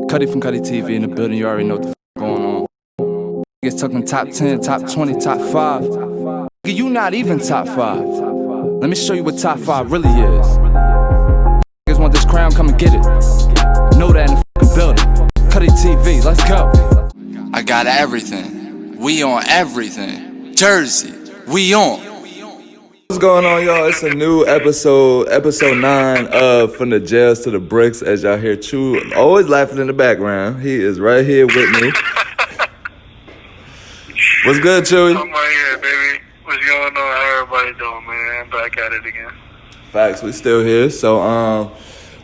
Cuddy from Cuddy TV in the building, you already know what the going on. Niggas talking top 10, top 20, top 5. Nigga, you not even top 5. Let me show you what top 5 really is. Niggas want this crown, come and get it. Know that in the fucking building. Cuddy TV, let's go. I got everything. We on everything. Jersey, we on. What's going on, y'all? It's a new episode 9 of From the Jails to the Bricks. As y'all hear Chew always laughing in the background. He is right here with me. What's good, Chewy? I'm right here, baby. What's going on? How everybody doing, man? I'm back at it again. Facts, we still here. So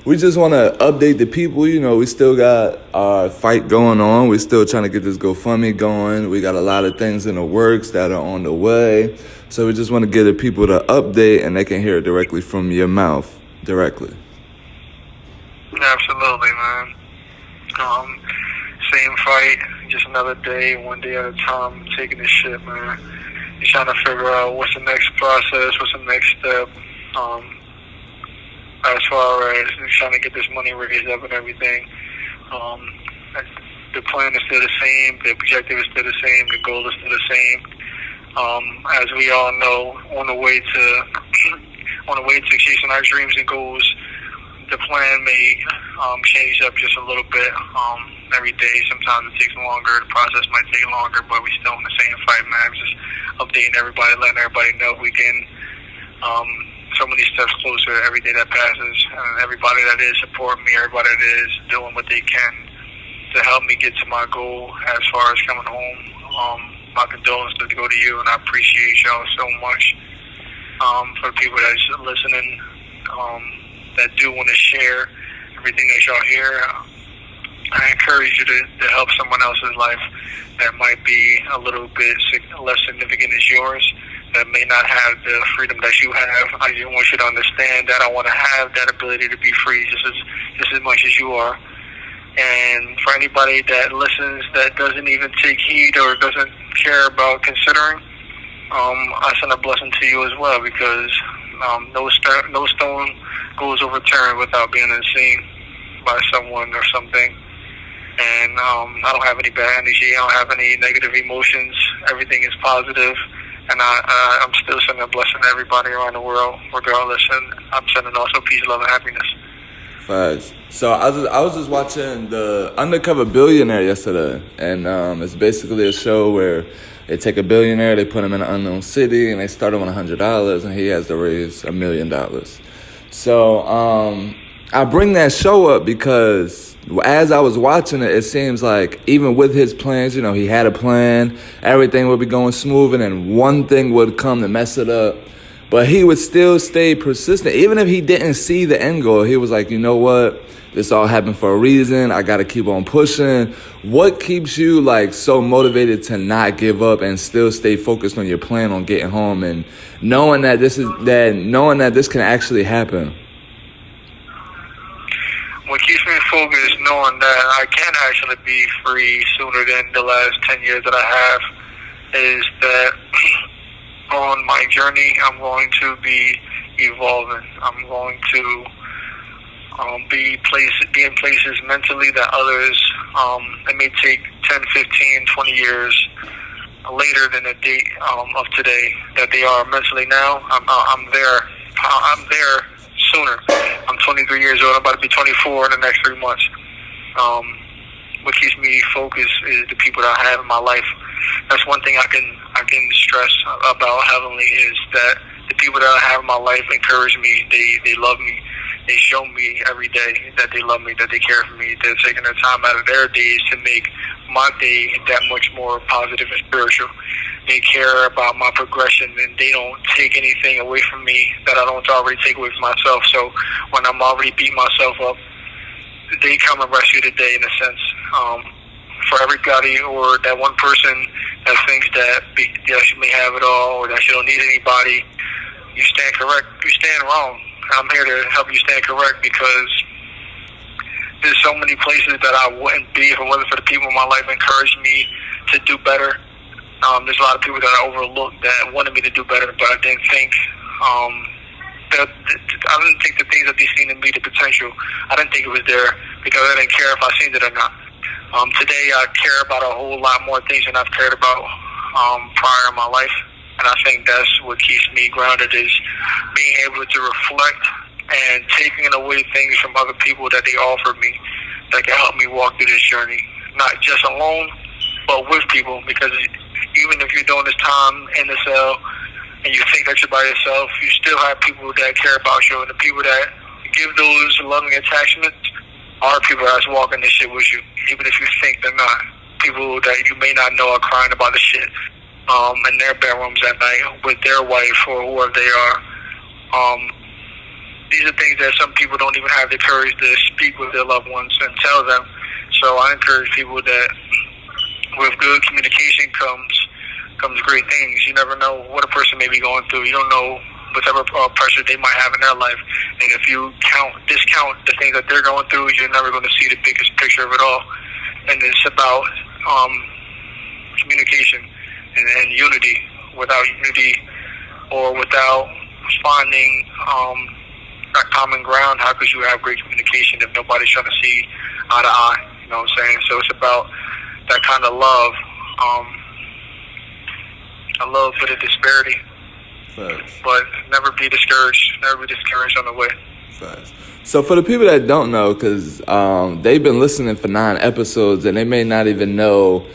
we just want to update the people. You know, we still got our fight going on. We're still trying to get this GoFundMe going. We got a lot of things in the works that are on the way. So we just want to get the people to update, and they can hear it directly from your mouth, directly. Absolutely, man. Same fight, just another day, one day at a time, taking this shit, man. You're trying to figure out what's the next process, what's the next step. As far as trying to get this money raised up and everything. The plan is still the same, the objective is still the same, the goal is still the same. As we all know, on the way to chasing our dreams and goals, the plan may change up just a little bit every day. Sometimes it takes longer, the process might take longer, but we still in the same fight, man. Just updating everybody, letting everybody know we can so many steps closer every day that passes. And everybody that is supporting me, everybody that is doing what they can to help me get to my goal as far as coming home. My condolences go to you, and I appreciate y'all so much. For the people that's listening, that do want to share everything that y'all hear, I encourage you to help someone else's life that might be a little bit less significant as yours, that may not have the freedom that you have. I just want you to understand that I want to have that ability to be free just as much as you are. And for anybody that listens that doesn't even take heed or doesn't care about considering, I send a blessing to you as well, because no stone goes overturned without being unseen by someone or something. And I don't have any bad energy. I don't have any negative emotions. Everything is positive. And I'm still sending a blessing to everybody around the world, regardless. And I'm sending also peace, love, and happiness. Facts. So I was just watching the Undercover Billionaire yesterday, and it's basically a show where they take a billionaire, they put him in an unknown city, and they start him on $100, and he has to raise $1 million. So I bring that show up because as I was watching it, it seems like even with his plans, you know, he had a plan, everything would be going smooth, and then one thing would come to mess it up. But he would still stay persistent. Even if he didn't see the end goal, he was like, you know what? This all happened for a reason. I got to keep on pushing. What keeps you like so motivated to not give up and still stay focused on your plan on getting home and knowing that this can actually happen? What keeps me focused, knowing that I can actually be free sooner than the last 10 years that I have, is that on my journey, I'm going to be evolving. I'm going to be in places mentally that others, it may take 10, 15, 20 years later than the date of today that they are mentally now. I'm there sooner. I'm 23 years old. I'm about to be 24 in the next 3 months. What keeps me focused is the people that I have in my life. That's one thing I can stress about Heavenly, is that the people that I have in my life encourage me. They love me. They show me every day that they love me, that they care for me. They're taking their time out of their days to make my day that much more positive and spiritual. They care about my progression, and they don't take anything away from me that I don't already take away from myself. So when I'm already beating myself up, they come and rescue the day, in a sense. For everybody, or that one person that thinks that you may have it all, or that you don't need anybody, you stand correct. You stand wrong. I'm here to help you stand correct, because there's so many places that I wouldn't be if it wasn't for the people in my life encouraging me to do better. There's a lot of people that I overlooked that wanted me to do better, but I didn't think I didn't think the things that they seen in me, the potential, I didn't think it was there because I didn't care if I seen it or not. Today I care about a whole lot more things than I've cared about prior in my life. And I think that's what keeps me grounded, is being able to reflect and taking away things from other people that they offer me that can help me walk through this journey. Not just alone, but with people, because even if you're doing this time in the cell and you think that you're by yourself, you still have people that care about you, and the people that give those loving attachments are people that's walking this shit with you, even if you think they're not. People that you may not know are crying about the shit in their bedrooms at night with their wife or whoever they are. These are things that some people don't even have the courage to speak with their loved ones and tell them. So I encourage people that with good communication comes great things. You never know what a person may be going through. You don't know whatever pressure they might have in their life. And if you discount the things that they're going through, you're never going to see the biggest picture of it all. And it's about communication and unity. Without unity or without finding that common ground, how could you have great communication if nobody's trying to see eye to eye? You know what I'm saying? So it's about that kind of love. A little bit of disparity. Facts. But never be discouraged. Never be discouraged on the way. Facts. So for the people that don't know, because they've been listening for 9 episodes and they may not even know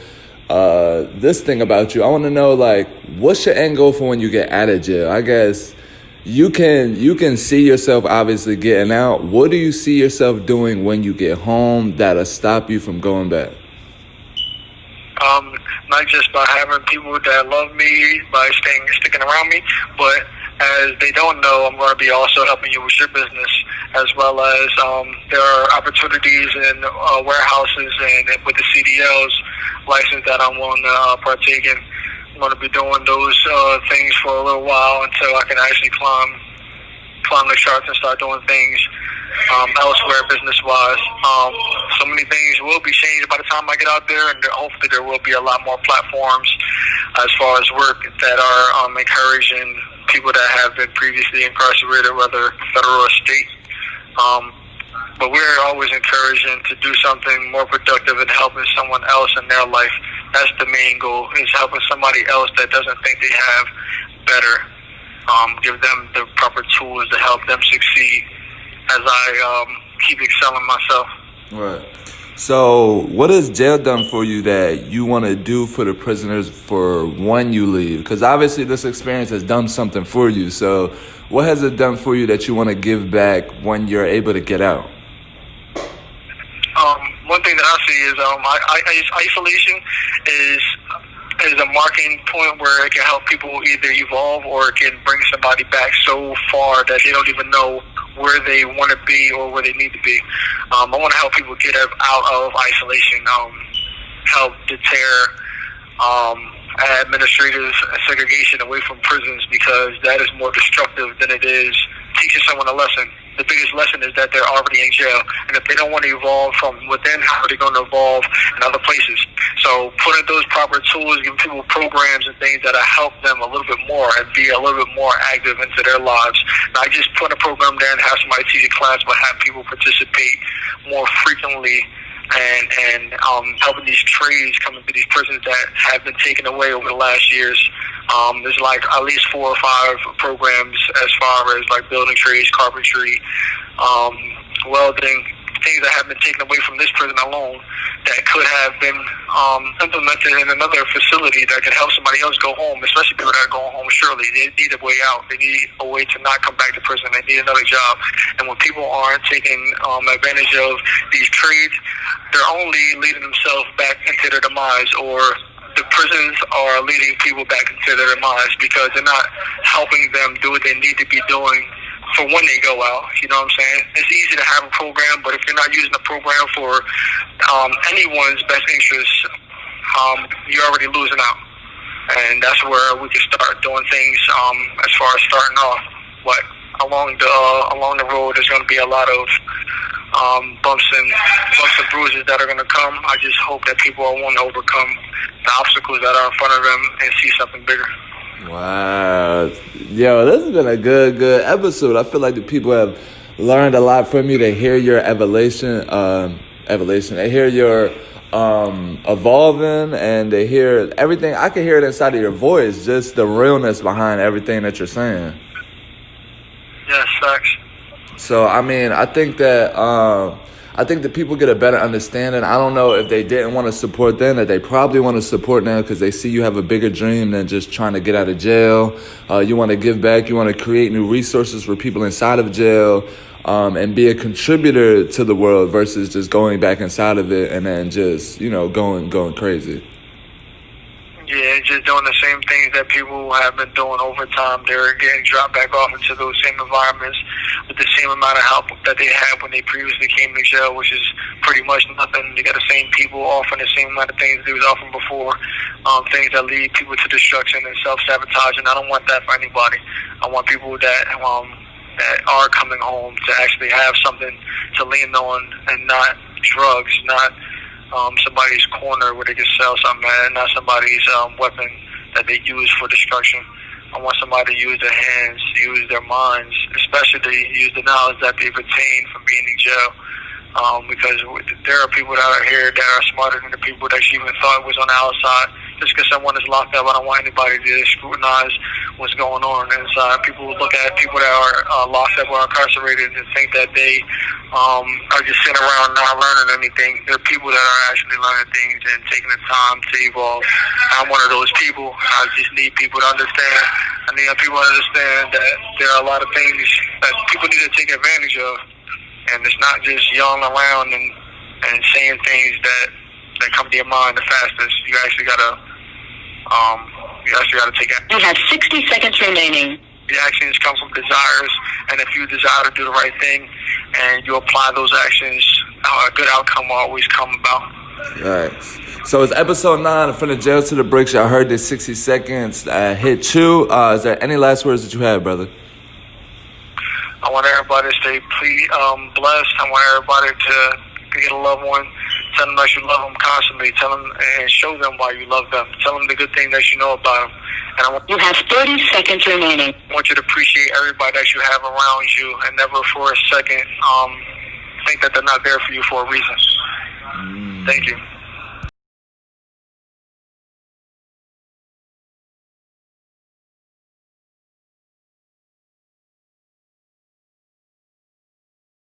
this thing about you, I want to know, like, what's your end goal for when you get out of jail? I guess you can see yourself obviously getting out. What do you see yourself doing when you get home that'll stop you from going back? Not just by having people that love me, by sticking around me, but as they don't know, I'm going to be also helping you with your business, as well as there are opportunities in warehouses and with the CDL's license that I'm willing to partake in. I'm going to be doing those things for a little while until I can actually climb the charts and start doing things elsewhere business-wise. So many things will be changed by the time I get out there, and hopefully there will be a lot more platforms as far as work that are encouraging people that have been previously incarcerated, whether federal or state. But we're always encouraging to do something more productive and helping someone else in their life. That's the main goal, is helping somebody else that doesn't think they have better. Give them the proper tools to help them succeed as I keep excelling myself. Right. So what has jail done for you that you want to do for the prisoners for when you leave? Because obviously this experience has done something for you. So what has it done for you that you want to give back when you're able to get out? One thing that I see is isolation is a marking point where it can help people either evolve or it can bring somebody back so far that they don't even know where they want to be or where they need to be. I want to help people get out of isolation, help deter administrative segregation away from prisons, because that is more destructive than it is teaching someone a lesson. The biggest lesson is that they're already in jail, and if they don't want to evolve from within, how are they going to evolve in other places? So putting those proper tools, giving people programs and things that help them a little bit more and be a little bit more active into their lives. Not just put a program there and have somebody teach a class, but have people participate more frequently and helping these trades come into these prisons that have been taken away over the last years. There's like at least 4 or 5 programs as far as like building trades, carpentry, welding, things that have been taken away from this prison alone that could have been implemented in another facility that could help somebody else go home, especially people that are going home surely. They need a way out. They need a way to not come back to prison. They need another job. And when people aren't taking advantage of these trades, they're only leading themselves back into their demise, or the prisons are leading people back into their demise because they're not helping them do what they need to be doing for when they go out. You know what I'm saying? It's easy to have a program, but if you're not using the program for anyone's best interest, you're already losing out. And that's where we can start doing things as far as starting off. But along the road, there's going to be a lot of bumps and bruises that are going to come. I just hope that people are willing to overcome the obstacles that are in front of them and see something bigger. Wow. Yo, this has been a good episode. I feel like the people have learned a lot from you. They hear your evolution. They hear your evolving, and they hear everything. I can hear it inside of your voice, just the realness behind everything that you're saying. Yes, facts. So I mean, I think that people get a better understanding. I don't know if they didn't want to support then, that they probably want to support now because they see you have a bigger dream than just trying to get out of jail. You want to give back. You want to create new resources for people inside of jail, and be a contributor to the world versus just going back inside of it and then just, going crazy. Yeah, just doing the same things that people have been doing over time. They're getting dropped back off into those same environments with the same amount of help that they had when they previously came to jail, which is pretty much nothing. You got the same people offering the same amount of things they was offering before, things that lead people to destruction and self-sabotaging. I don't want that for anybody. I want people that are coming home to actually have something to lean on and not drugs, not somebody's corner where they can sell something, and not somebody's weapon that they use for destruction. I want somebody to use their hands, use their minds, especially use the knowledge that they've attained from being in jail. Because there are people that are here that are smarter than the people that you even thought was on the outside. Just because someone is locked up, I don't want anybody to scrutinize what's going on inside. People look at people that are locked up or incarcerated and think that they are just sitting around not learning anything. There are people that are actually learning things and taking the time to evolve. I'm one of those people. I just need people to understand. I need people to understand that there are a lot of things that people need to take advantage of. And it's not just yelling around and saying things that come to your mind the fastest. You actually gotta take action. You have 60 seconds remaining. The actions come from desires, and if you desire to do the right thing and you apply those actions, a good outcome will always come about. Right. So it's episode 9 from the jail to the bricks. Y'all heard this 60 seconds hit you. Is there any last words that you have, brother? I want everybody to stay blessed. I want everybody to get a loved one. Tell them that you love them constantly. Tell them and show them why you love them. Tell them the good thing that you know about them. And you have 30 seconds remaining. I want you to appreciate everybody that you have around you and never for a second think that they're not there for you for a reason. Thank you.